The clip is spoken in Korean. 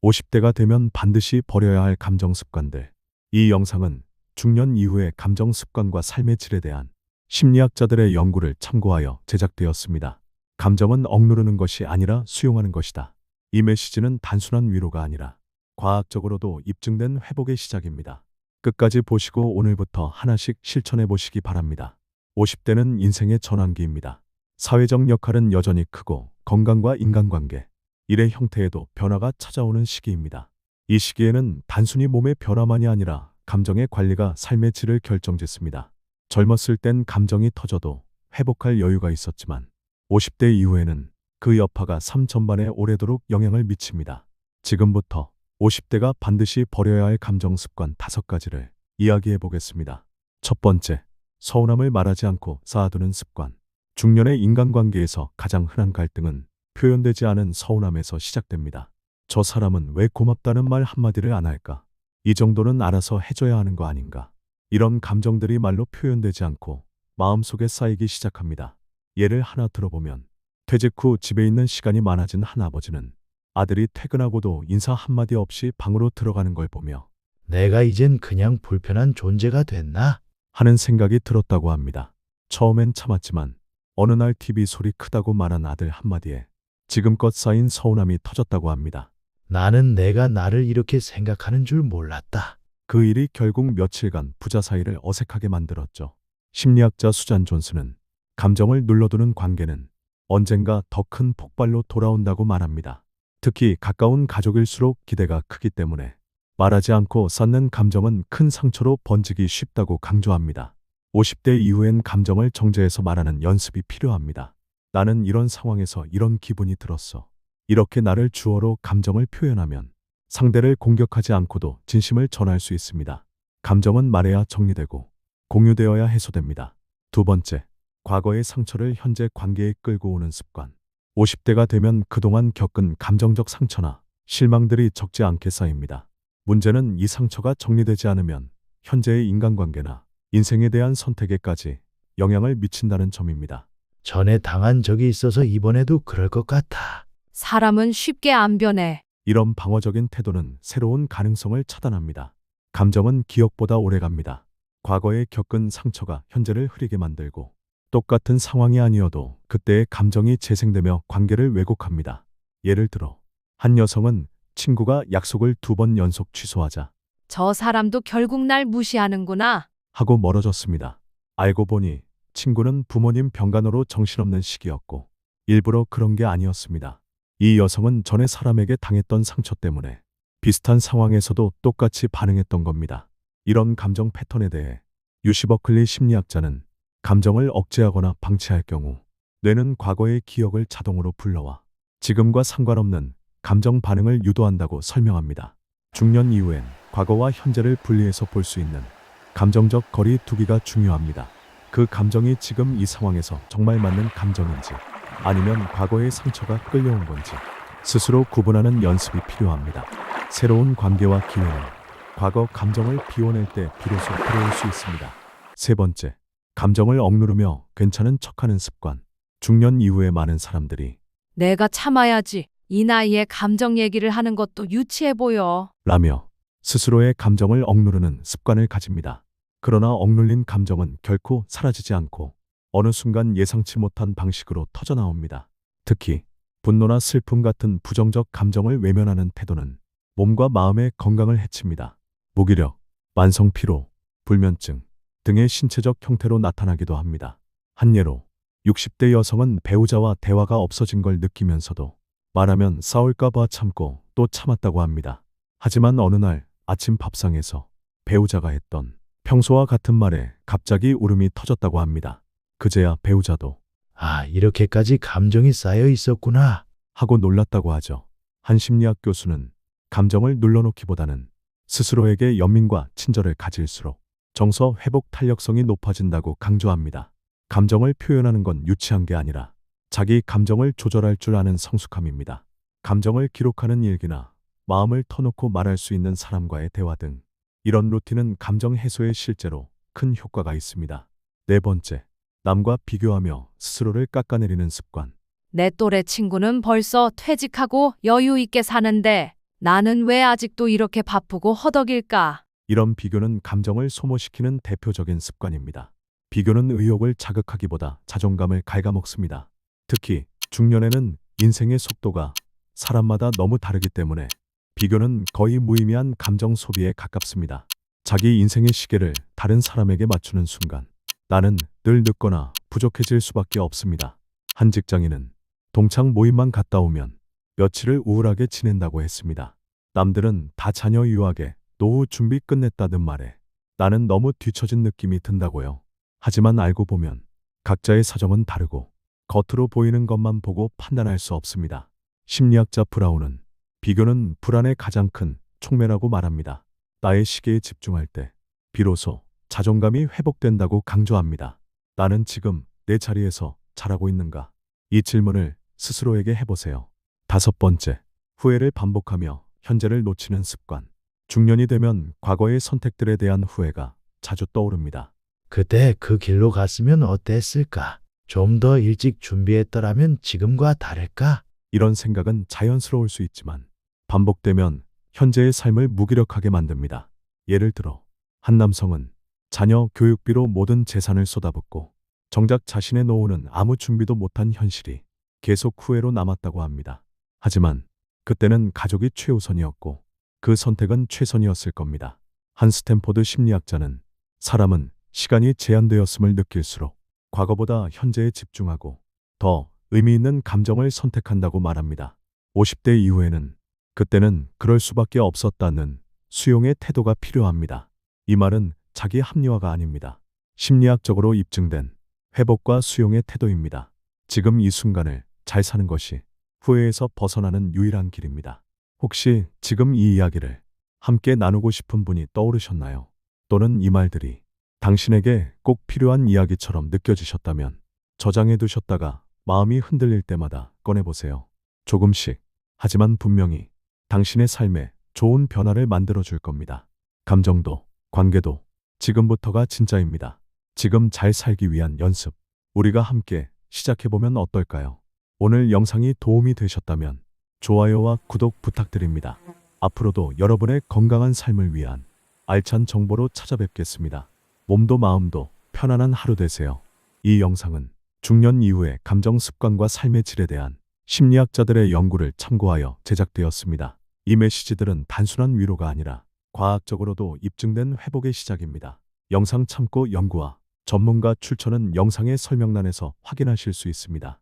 50대가 되면 반드시 버려야 할 감정 습관들. 이 영상은 중년 이후의 감정 습관과 삶의 질에 대한 심리학자들의 연구를 참고하여 제작되었습니다. 감정은 억누르는 것이 아니라 수용하는 것이다. 이 메시지는 단순한 위로가 아니라 과학적으로도 입증된 회복의 시작입니다. 끝까지 보시고 오늘부터 하나씩 실천해 보시기 바랍니다. 50대는 인생의 전환기입니다. 사회적 역할은 여전히 크고 건강과 인간관계, 일의 형태에도 변화가 찾아오는 시기입니다. 이 시기에는 단순히 몸의 변화만이 아니라 감정의 관리가 삶의 질을 결정짓습니다. 젊었을 땐 감정이 터져도 회복할 여유가 있었지만 50대 이후에는 그 여파가 삶 전반에 오래도록 영향을 미칩니다. 지금부터 50대가 반드시 버려야 할 감정 습관 5가지를 이야기해 보겠습니다. 첫 번째, 서운함을 말하지 않고 쌓아두는 습관. 중년의 인간관계에서 가장 흔한 갈등은 표현되지 않은 서운함에서 시작됩니다. 저 사람은 왜 고맙다는 말 한마디를 안 할까? 이 정도는 알아서 해줘야 하는 거 아닌가? 이런 감정들이 말로 표현되지 않고 마음속에 쌓이기 시작합니다. 예를 하나 들어보면 퇴직 후 집에 있는 시간이 많아진 한 아버지는 아들이 퇴근하고도 인사 한마디 없이 방으로 들어가는 걸 보며 내가 이젠 그냥 불편한 존재가 됐나? 하는 생각이 들었다고 합니다. 처음엔 참았지만 어느 날 TV 소리 크다고 말한 아들 한마디에 지금껏 쌓인 서운함이 터졌다고 합니다. 나는 내가 나를 이렇게 생각하는 줄 몰랐다. 그 일이 결국 며칠간 부자 사이를 어색하게 만들었죠. 심리학자 수잔 존스는 감정을 눌러두는 관계는 언젠가 더 큰 폭발로 돌아온다고 말합니다. 특히 가까운 가족일수록 기대가 크기 때문에 말하지 않고 쌓는 감정은 큰 상처로 번지기 쉽다고 강조합니다. 50대 이후엔 감정을 정제해서 말하는 연습이 필요합니다. 나는 이런 상황에서 이런 기분이 들었어. 이렇게 나를 주어로 감정을 표현하면 상대를 공격하지 않고도 진심을 전할 수 있습니다. 감정은 말해야 정리되고 공유되어야 해소됩니다. 두 번째, 과거의 상처를 현재 관계에 끌고 오는 습관. 50대가 되면 그동안 겪은 감정적 상처나 실망들이 적지 않게 쌓입니다. 문제는 이 상처가 정리되지 않으면 현재의 인간관계나 인생에 대한 선택에까지 영향을 미친다는 점입니다. 전에 당한 적이 있어서 이번에도 그럴 것 같아. 사람은 쉽게 안 변해. 이런 방어적인 태도는 새로운 가능성을 차단합니다. 감정은 기억보다 오래갑니다. 과거에 겪은 상처가 현재를 흐리게 만들고 똑같은 상황이 아니어도 그때의 감정이 재생되며 관계를 왜곡합니다. 예를 들어 한 여성은 친구가 약속을 2번 연속 취소하자 저 사람도 결국 날 무시하는구나. 하고 멀어졌습니다. 알고 보니 친구는 부모님 병간호로 정신없는 시기였고 일부러 그런 게 아니었습니다. 이 여성은 전에 사람에게 당했던 상처 때문에 비슷한 상황에서도 똑같이 반응했던 겁니다. 이런 감정 패턴에 대해 유시 버클리 심리학자는 감정을 억제하거나 방치할 경우 뇌는 과거의 기억을 자동으로 불러와 지금과 상관없는 감정 반응을 유도한다고 설명합니다. 중년 이후엔 과거와 현재를 분리해서 볼 수 있는 감정적 거리 두기가 중요합니다. 그 감정이 지금 이 상황에서 정말 맞는 감정인지 아니면 과거의 상처가 끌려온 건지 스스로 구분하는 연습이 필요합니다. 새로운 관계와 기회는 과거 감정을 비워낼 때 비로소 들어올 수 있습니다. 세 번째, 감정을 억누르며 괜찮은 척하는 습관. 중년 이후에 많은 사람들이 내가 참아야지. 이 나이에 감정 얘기를 하는 것도 유치해 보여. 라며 스스로의 감정을 억누르는 습관을 가집니다. 그러나 억눌린 감정은 결코 사라지지 않고 어느 순간 예상치 못한 방식으로 터져나옵니다. 특히 분노나 슬픔 같은 부정적 감정을 외면하는 태도는 몸과 마음의 건강을 해칩니다. 무기력, 만성 피로, 불면증 등의 신체적 형태로 나타나기도 합니다. 한 예로 60대 여성은 배우자와 대화가 없어진 걸 느끼면서도 말하면 싸울까 봐 참고 또 참았다고 합니다. 하지만 어느 날 아침 밥상에서 배우자가 했던 평소와 같은 말에 갑자기 울음이 터졌다고 합니다. 그제야 배우자도 아, 이렇게까지 감정이 쌓여 있었구나. 하고 놀랐다고 하죠. 한 심리학 교수는 감정을 눌러놓기보다는 스스로에게 연민과 친절을 가질수록 정서 회복 탄력성이 높아진다고 강조합니다. 감정을 표현하는 건 유치한 게 아니라 자기 감정을 조절할 줄 아는 성숙함입니다. 감정을 기록하는 일기나 마음을 터놓고 말할 수 있는 사람과의 대화 등 이런 루틴은 감정 해소에 실제로 큰 효과가 있습니다. 네 번째, 남과 비교하며 스스로를 깎아내리는 습관. 내 또래 친구는 벌써 퇴직하고 여유 있게 사는데 나는 왜 아직도 이렇게 바쁘고 허덕일까? 이런 비교는 감정을 소모시키는 대표적인 습관입니다. 비교는 의욕을 자극하기보다 자존감을 갉아먹습니다. 특히 중년에는 인생의 속도가 사람마다 너무 다르기 때문에 비교는 거의 무의미한 감정 소비에 가깝습니다. 자기 인생의 시계를 다른 사람에게 맞추는 순간 나는 늘 늦거나 부족해질 수밖에 없습니다. 한 직장인은 동창 모임만 갔다 오면 며칠을 우울하게 지낸다고 했습니다. 남들은 다 자녀 유학에 노후 준비 끝냈다는 말에 나는 너무 뒤처진 느낌이 든다고요. 하지만 알고 보면 각자의 사정은 다르고 겉으로 보이는 것만 보고 판단할 수 없습니다. 심리학자 브라운은 비교는 불안의 가장 큰 촉매라고 말합니다. 나의 시계에 집중할 때 비로소 자존감이 회복된다고 강조합니다. 나는 지금 내 자리에서 잘하고 있는가? 이 질문을 스스로에게 해보세요. 5번째, 후회를 반복하며 현재를 놓치는 습관. 중년이 되면 과거의 선택들에 대한 후회가 자주 떠오릅니다. 그때 그 길로 갔으면 어땠을까? 좀 더 일찍 준비했더라면 지금과 다를까? 이런 생각은 자연스러울 수 있지만 반복되면 현재의 삶을 무기력하게 만듭니다. 예를 들어 한 남성은 자녀 교육비로 모든 재산을 쏟아붓고 정작 자신의 노후는 아무 준비도 못한 현실이 계속 후회로 남았다고 합니다. 하지만 그때는 가족이 최우선이었고 그 선택은 최선이었을 겁니다. 한 스탠포드 심리학자는 사람은 시간이 제한되었음을 느낄수록 과거보다 현재에 집중하고 더 의미 있는 감정을 선택한다고 말합니다. 50대 이후에는 그때는 그럴 수밖에 없었다는 수용의 태도가 필요합니다. 이 말은 자기 합리화가 아닙니다. 심리학적으로 입증된 회복과 수용의 태도입니다. 지금 이 순간을 잘 사는 것이 후회에서 벗어나는 유일한 길입니다. 혹시 지금 이 이야기를 함께 나누고 싶은 분이 떠오르셨나요? 또는 이 말들이 당신에게 꼭 필요한 이야기처럼 느껴지셨다면 저장해 두셨다가 마음이 흔들릴 때마다 꺼내보세요. 조금씩, 하지만 분명히 당신의 삶에 좋은 변화를 만들어 줄 겁니다. 감정도, 관계도 지금부터가 진짜입니다. 지금 잘 살기 위한 연습. 우리가 함께 시작해보면 어떨까요? 오늘 영상이 도움이 되셨다면 좋아요와 구독 부탁드립니다. 앞으로도 여러분의 건강한 삶을 위한 알찬 정보로 찾아뵙겠습니다. 몸도 마음도 편안한 하루 되세요. 이 영상은 중년 이후의 감정 습관과 삶의 질에 대한 심리학자들의 연구를 참고하여 제작되었습니다. 이 메시지들은 단순한 위로가 아니라 과학적으로도 입증된 회복의 시작입니다. 영상 참고 연구와 전문가 출처는 영상의 설명란에서 확인하실 수 있습니다.